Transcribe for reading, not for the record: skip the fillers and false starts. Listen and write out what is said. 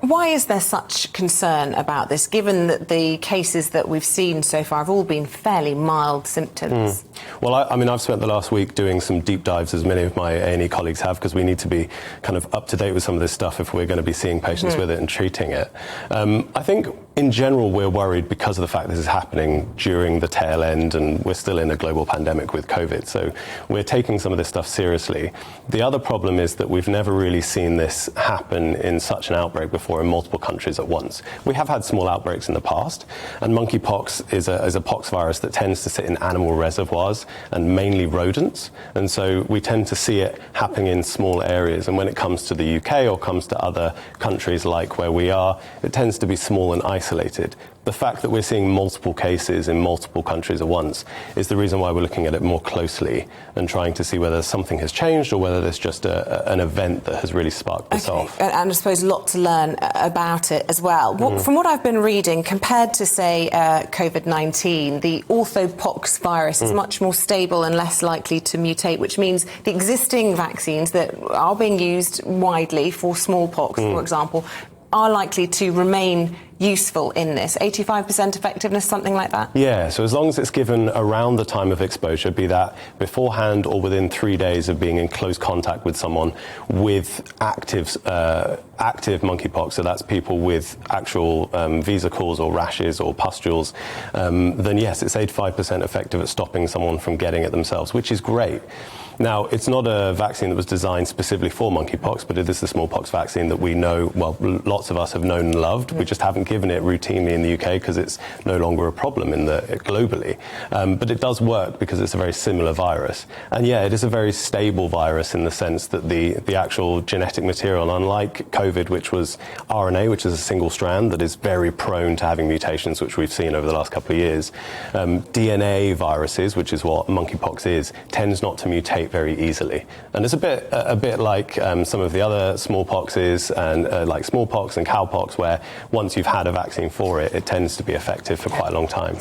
Why is there such concern about this, given that the cases that we've seen so far have all been fairly mild symptoms? Well, I've spent the last week doing some deep dives, as many of my A&E colleagues have, because we need to be kind of up to date with some of this stuff if we're going to be seeing patients with it and treating it. I think, in general, we're worried because of the fact this is happening during the tail end, and we're still in a global pandemic with COVID. So we're taking some of this stuff seriously. The other problem is that we've never really seen this happen in such an outbreak before in multiple countries at once. We have had small outbreaks in the past, and monkeypox is a pox virus that tends to sit in animal reservoirs and mainly rodents, and so we tend to see it happening in small areas. And when it comes to the UK or comes to other countries like where we are, it tends to be small and isolated. The fact that we're seeing multiple cases in multiple countries at once is the reason why we're looking at it more closely and trying to see whether something has changed or whether there's just an event that has really sparked this off. And I suppose a lot to learn about it as well. From what I've been reading, compared to, say, COVID-19, the orthopox virus is much more stable and less likely to mutate, which means the existing vaccines that are being used widely for smallpox, for example, are likely to remain useful in this. 85% effectiveness, something like that? Yeah, so as long as it's given around the time of exposure, be that beforehand or within 3 days of being in close contact with someone with active monkeypox, so that's people with actual vesicles or rashes or pustules, then yes, it's 85% effective at stopping someone from getting it themselves, which is great. Now, it's not a vaccine that was designed specifically for monkeypox, but it is the smallpox vaccine that we know, well, lots of us have known and loved. We just haven't given it routinely in the UK because it's no longer a problem globally. But it does work because it's a very similar virus. And yeah, it is a very stable virus in the sense that the actual genetic material, unlike COVID, which was RNA, which is a single strand that is very prone to having mutations, which we've seen over the last couple of years, DNA viruses, which is what monkeypox is, tends not to mutate very easily. And it's a bit like some of the other smallpoxes and like smallpox and cowpox, where once you've had a vaccine for it, it tends to be effective for quite a long time.